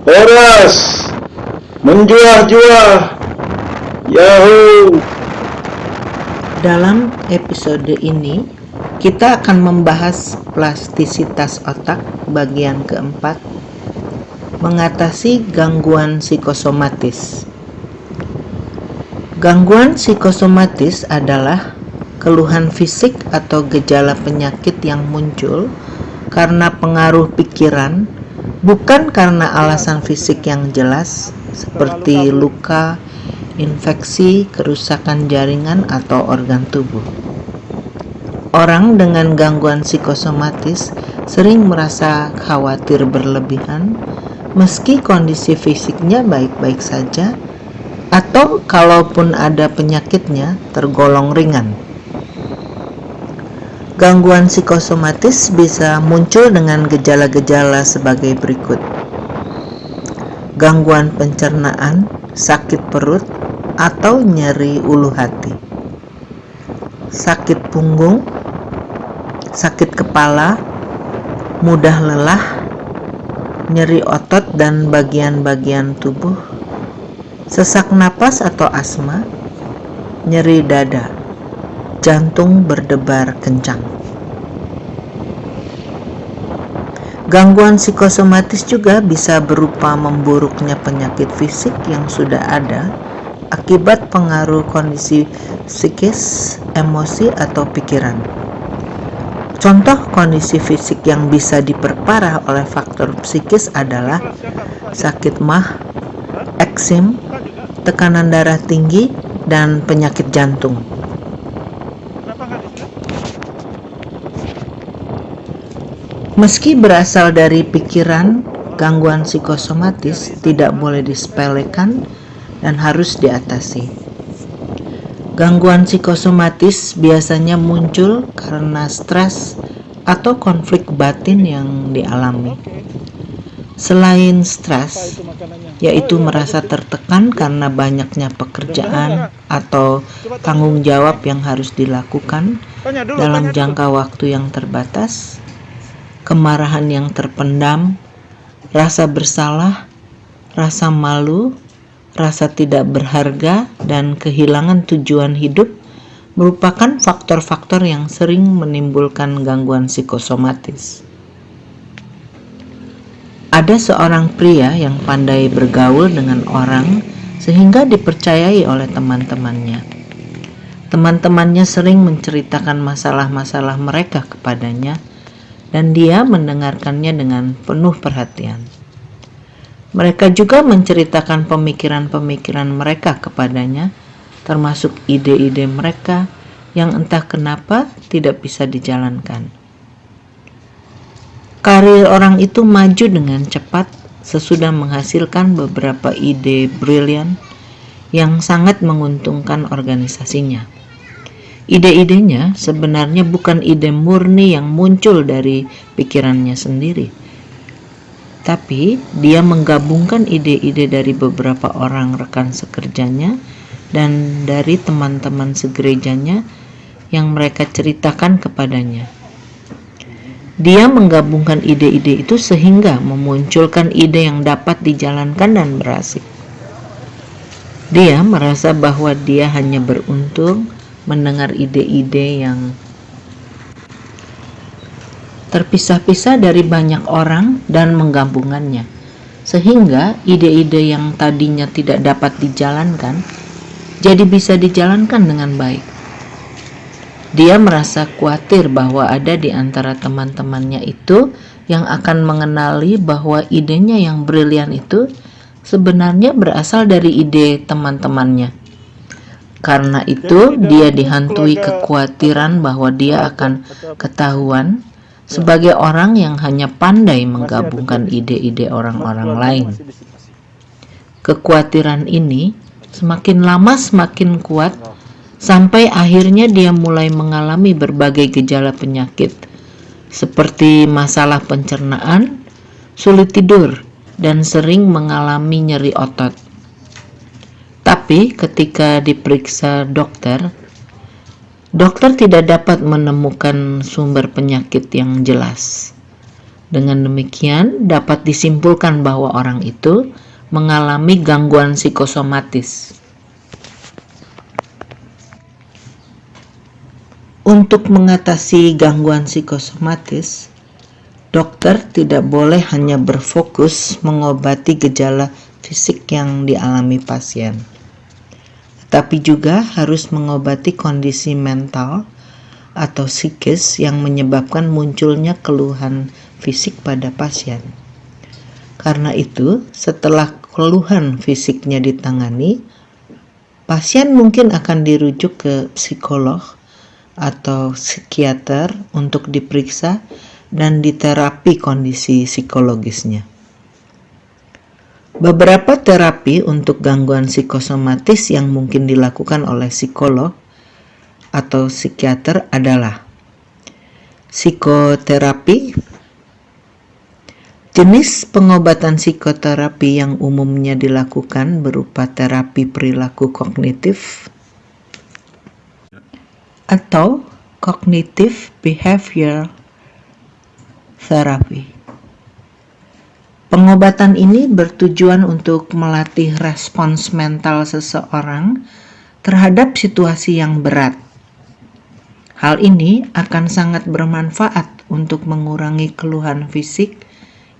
Horas, menjual-jual, Yahoo! Dalam episode ini, kita akan membahas plastisitas otak bagian keempat, mengatasi gangguan psikosomatis. Gangguan psikosomatis adalah keluhan fisik atau gejala penyakit yang muncul karena pengaruh pikiran, bukan karena alasan fisik yang jelas seperti luka, infeksi, kerusakan jaringan, atau organ tubuh. Orang dengan gangguan psikosomatis sering merasa khawatir berlebihan meski kondisi fisiknya baik-baik saja, atau kalaupun ada penyakitnya tergolong ringan. Gangguan psikosomatis bisa muncul dengan gejala-gejala sebagai berikut: gangguan pencernaan, sakit perut, atau nyeri ulu hati, sakit punggung, sakit kepala, mudah lelah, nyeri otot dan bagian-bagian tubuh, sesak napas atau asma, nyeri dada, jantung berdebar kencang. Gangguan psikosomatis juga bisa berupa memburuknya penyakit fisik yang sudah ada akibat pengaruh kondisi psikis, emosi, atau pikiran. Contoh kondisi fisik yang bisa diperparah oleh faktor psikis adalah sakit mah, eksim, tekanan darah tinggi, dan penyakit jantung. Meski berasal dari pikiran, gangguan psikosomatis tidak boleh disepelekan dan harus diatasi. Gangguan psikosomatis biasanya muncul karena stres atau konflik batin yang dialami. Selain stres, yaitu merasa tertekan karena banyaknya pekerjaan atau tanggung jawab yang harus dilakukan dalam jangka waktu yang terbatas, kemarahan yang terpendam, rasa bersalah, rasa malu, rasa tidak berharga, dan kehilangan tujuan hidup merupakan faktor-faktor yang sering menimbulkan gangguan psikosomatis. Ada seorang pria yang pandai bergaul dengan orang sehingga dipercayai oleh teman-temannya. Teman-temannya sering menceritakan masalah-masalah mereka kepadanya, dan dia mendengarkannya dengan penuh perhatian. Mereka juga menceritakan pemikiran-pemikiran mereka kepadanya, termasuk ide-ide mereka yang entah kenapa tidak bisa dijalankan. Karir orang itu maju dengan cepat sesudah menghasilkan beberapa ide brilian yang sangat menguntungkan organisasinya. Ide-idenya sebenarnya bukan ide murni yang muncul dari pikirannya sendiri, tapi dia menggabungkan ide-ide dari beberapa orang rekan sekerjanya dan dari teman-teman segerejanya yang mereka ceritakan kepadanya. Dia menggabungkan ide-ide itu sehingga memunculkan ide yang dapat dijalankan dan berhasil. Dia merasa bahwa dia hanya beruntung mendengar ide-ide yang terpisah-pisah dari banyak orang dan menggabungkannya, sehingga ide-ide yang tadinya tidak dapat dijalankan jadi bisa dijalankan dengan baik. Dia merasa khawatir bahwa ada di antara teman-temannya itu yang akan mengenali bahwa idenya yang brilian itu sebenarnya berasal dari ide teman-temannya. Karena itu, dia dihantui kekhawatiran bahwa dia akan ketahuan sebagai orang yang hanya pandai menggabungkan ide-ide orang-orang lain. Kekhawatiran ini semakin lama semakin kuat, sampai akhirnya dia mulai mengalami berbagai gejala penyakit seperti masalah pencernaan, sulit tidur, dan sering mengalami nyeri otot. Tapi ketika diperiksa dokter tidak dapat menemukan sumber penyakit yang jelas. Dengan demikian, dapat disimpulkan bahwa orang itu mengalami gangguan psikosomatis. Untuk mengatasi gangguan psikosomatis, dokter tidak boleh hanya berfokus mengobati gejala fisik yang dialami pasien, tetapi juga harus mengobati kondisi mental atau psikis yang menyebabkan munculnya keluhan fisik pada pasien. Karena itu, setelah keluhan fisiknya ditangani, pasien mungkin akan dirujuk ke psikolog atau psikiater untuk diperiksa dan diterapi kondisi psikologisnya. Beberapa terapi untuk gangguan psikosomatis yang mungkin dilakukan oleh psikolog atau psikiater adalah psikoterapi. Jenis pengobatan psikoterapi yang umumnya dilakukan berupa terapi perilaku kognitif atau cognitive behavior therapy. Pengobatan ini bertujuan untuk melatih respons mental seseorang terhadap situasi yang berat. Hal ini akan sangat bermanfaat untuk mengurangi keluhan fisik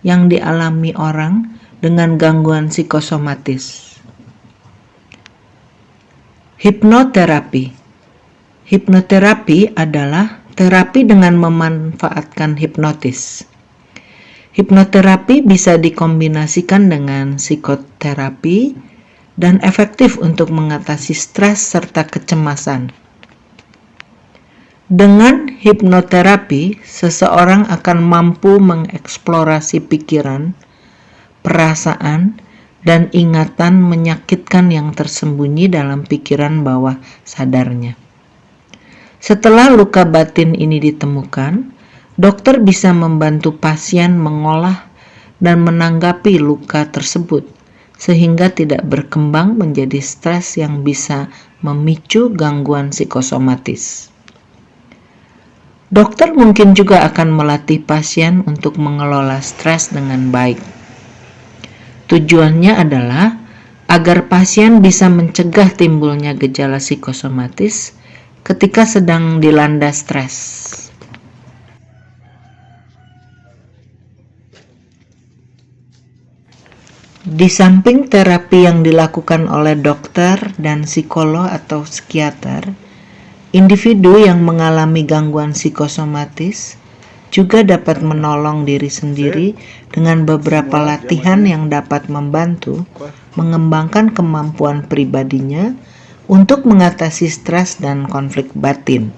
yang dialami orang dengan gangguan psikosomatis. Hipnoterapi. Hipnoterapi adalah terapi dengan memanfaatkan hipnotis. Hipnoterapi bisa dikombinasikan dengan psikoterapi dan efektif untuk mengatasi stres serta kecemasan. Dengan hipnoterapi, seseorang akan mampu mengeksplorasi pikiran, perasaan, dan ingatan menyakitkan yang tersembunyi dalam pikiran bawah sadarnya. Setelah luka batin ini ditemukan, dokter bisa membantu pasien mengolah dan menanggapi luka tersebut, sehingga tidak berkembang menjadi stres yang bisa memicu gangguan psikosomatis. Dokter mungkin juga akan melatih pasien untuk mengelola stres dengan baik. Tujuannya adalah agar pasien bisa mencegah timbulnya gejala psikosomatis ketika sedang dilanda stres. Di samping terapi yang dilakukan oleh dokter dan psikolog atau psikiater, individu yang mengalami gangguan psikosomatis juga dapat menolong diri sendiri dengan beberapa latihan yang dapat membantu mengembangkan kemampuan pribadinya untuk mengatasi stres dan konflik batin.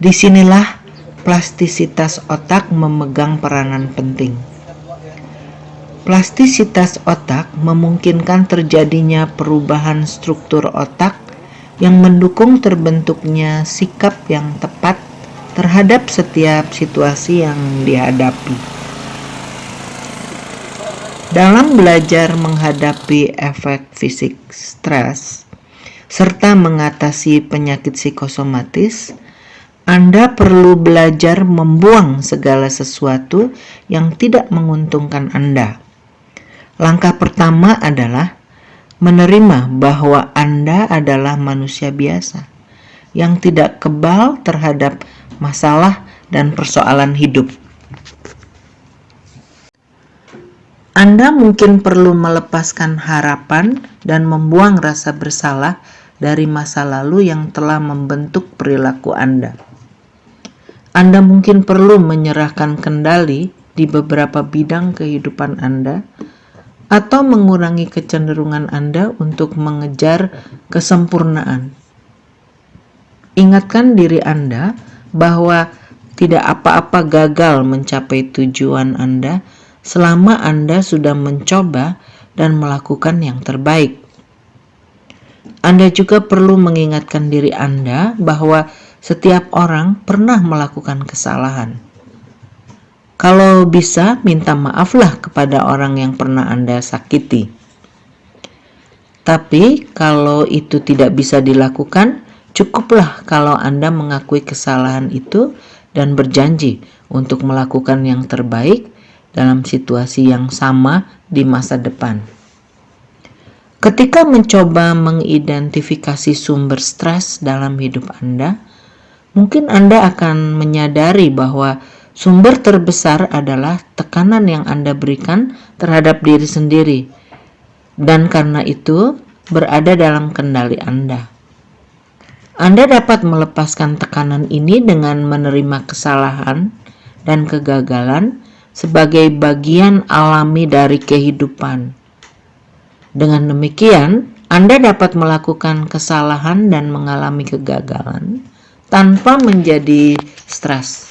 Disinilah plastisitas otak memegang peranan penting. Plastisitas otak memungkinkan terjadinya perubahan struktur otak yang mendukung terbentuknya sikap yang tepat terhadap setiap situasi yang dihadapi. Dalam belajar menghadapi efek fisik stres serta mengatasi penyakit psikosomatis, Anda perlu belajar membuang segala sesuatu yang tidak menguntungkan Anda. Langkah pertama adalah menerima bahwa Anda adalah manusia biasa yang tidak kebal terhadap masalah dan persoalan hidup. Anda mungkin perlu melepaskan harapan dan membuang rasa bersalah dari masa lalu yang telah membentuk perilaku Anda. Anda mungkin perlu menyerahkan kendali di beberapa bidang kehidupan Anda atau mengurangi kecenderungan Anda untuk mengejar kesempurnaan. Ingatkan diri Anda bahwa tidak apa-apa gagal mencapai tujuan Anda selama Anda sudah mencoba dan melakukan yang terbaik. Anda juga perlu mengingatkan diri Anda bahwa setiap orang pernah melakukan kesalahan. Kalau bisa, minta maaflah kepada orang yang pernah Anda sakiti. Tapi kalau itu tidak bisa dilakukan, cukuplah kalau Anda mengakui kesalahan itu dan berjanji untuk melakukan yang terbaik dalam situasi yang sama di masa depan. Ketika mencoba mengidentifikasi sumber stres dalam hidup Anda, mungkin Anda akan menyadari bahwa sumber terbesar adalah tekanan yang Anda berikan terhadap diri sendiri, dan karena itu berada dalam kendali Anda. Anda dapat melepaskan tekanan ini dengan menerima kesalahan dan kegagalan sebagai bagian alami dari kehidupan. Dengan demikian, Anda dapat melakukan kesalahan dan mengalami kegagalan tanpa menjadi stres.